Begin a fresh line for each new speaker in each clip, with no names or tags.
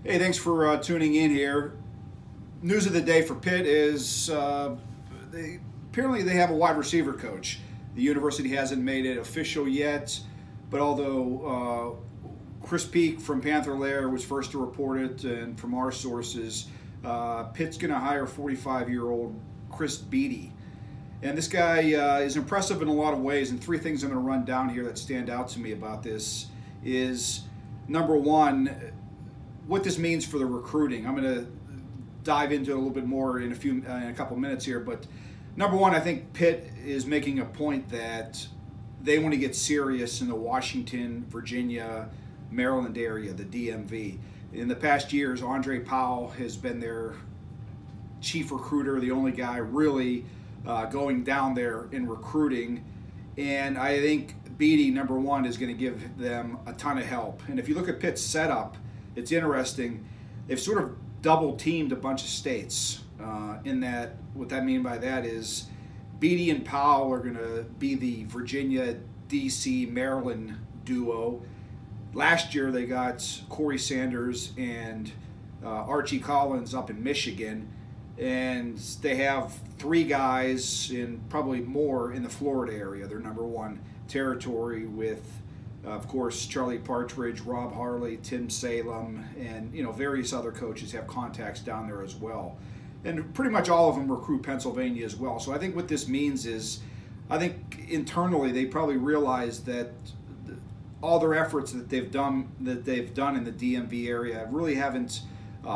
Hey, thanks for tuning in here. News of the day for Pitt is apparently they have a wide receiver coach. The university hasn't made it official yet, but although Chris Beatty from Panther was first to report it, and from our sources, Pitt's going to hire 45-year-old Chris Beatty. And this guy is impressive in a lot of ways, and three things I'm going to run down here that stand out to me about this is, number one, what this means for the recruiting. I'm going to dive into it a little bit more in a couple minutes here, but number one, I think Pitt is making a point that they want to get serious in the Washington, Virginia, Maryland area, the DMV. In the past years, Andre Powell has been their chief recruiter, the only guy really going down there in recruiting, and I think Beatty, number one, is going to give them a ton of help. And if you look at Pitt's setup, it's interesting. They've sort of double teamed a bunch of states. In that, what I mean by that is Beatty and Powell are going to be the Virginia, D.C., Maryland duo. Last year they got Corey Sanders and Archie Collins up in Michigan, and they have three guys, and probably more, in the Florida area. Their number one territory with, of course, Charlie Partridge, Rob Harley, Tim Salem, and various other coaches have contacts down there as well. And pretty much all of them recruit Pennsylvania as well. So I think what this means is, I think internally they probably realize that all their efforts that they've done in the DMV area really haven't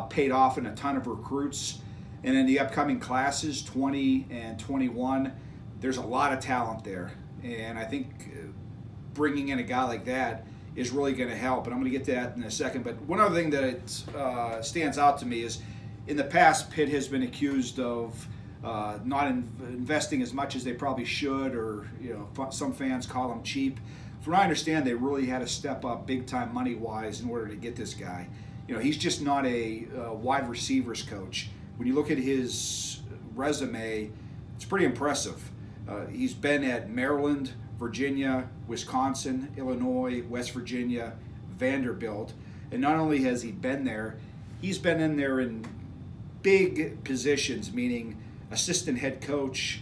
paid off in a ton of recruits. And in the upcoming classes, 20 and 21, there's a lot of talent there. And I think bringing in a guy like that is really going to help. And I'm going to get to that in a second. But one other thing that stands out to me is, in the past, Pitt has been accused of not investing as much as they probably should, or some fans call them cheap. From what I understand, they really had to step up big time money-wise in order to get this guy. He's just not a wide receivers coach. When you look at his resume, it's pretty impressive. He's been at Maryland, Virginia, Wisconsin, Illinois, West Virginia, Vanderbilt. And not only has he been there, he's been in there in big positions, meaning assistant head coach,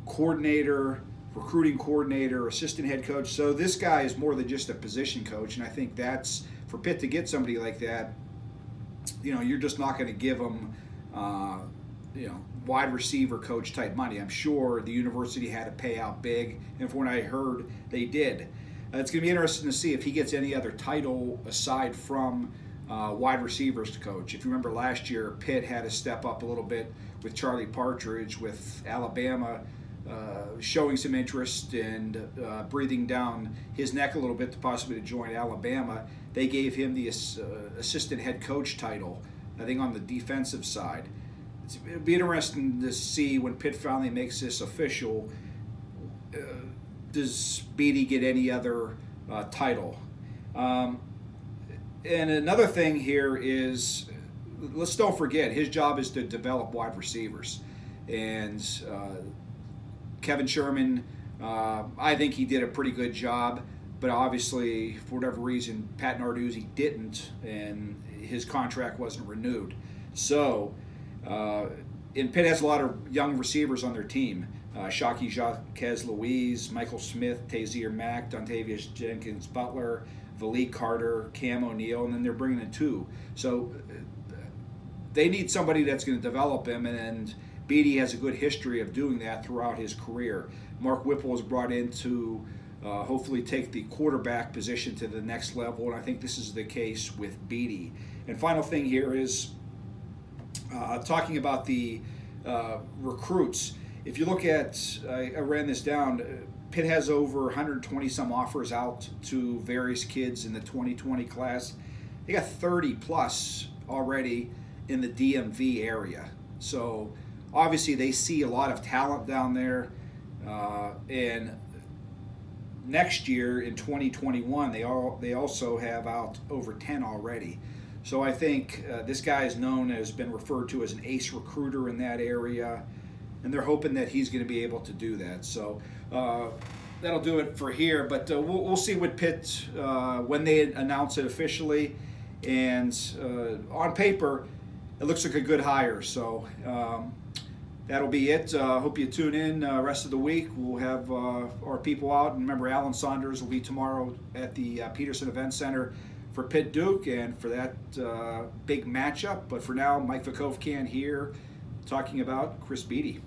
coordinator, recruiting coordinator, assistant head coach. So this guy is more than just a position coach. And I think that's, for Pitt to get somebody like that, you're just not going to give him wide receiver coach type money. I'm sure the university had to pay out big, and from what I heard, they did. It's going to be interesting to see if he gets any other title aside from wide receivers coach. If you remember last year, Pitt had to step up a little bit with Charlie Partridge, with Alabama showing some interest and breathing down his neck a little bit to possibly join Alabama. They gave him the assistant head coach title, I think, on the defensive side. It'll be interesting to see when Pitt finally makes this official. Does Beatty get any other title? And another thing here is, let's don't forget, his job is to develop wide receivers. And Kevin Sherman, I think he did a pretty good job, but obviously, for whatever reason, Pat Narduzzi didn't, and his contract wasn't renewed. So, and Pitt has a lot of young receivers on their team. Shockey Jaquez-Louise, Michael Smith, Tazier Mack, Dontavius Jenkins-Butler, Valik Carter, Cam O'Neill, and then they're bringing in two. So they need somebody that's going to develop him, and Beatty has a good history of doing that throughout his career. Mark Whipple was brought in to hopefully take the quarterback position to the next level, and I think this is the case with Beatty. And final thing here is talking about the recruits. If you look at, I ran this down, Pitt has over 120 some offers out to various kids in the 2020 class. They got 30 plus already in the DMV area. So obviously they see a lot of talent down there, and next year in 2021 they also have out over 10 already. So I think this guy is known as, been referred to as an ace recruiter in that area, and they're hoping that he's going to be able to do that. So that'll do it for here, but we'll see what Pitt, when they announce it officially. and on paper, it looks like a good hire. So that'll be it. Hope you tune in rest of the week. We'll have our people out. And remember, Alan Saunders will be tomorrow at the Peterson Event Center for Pitt Duke and for that big matchup. But for now, Mike Vukovcan here talking about Chris Beatty.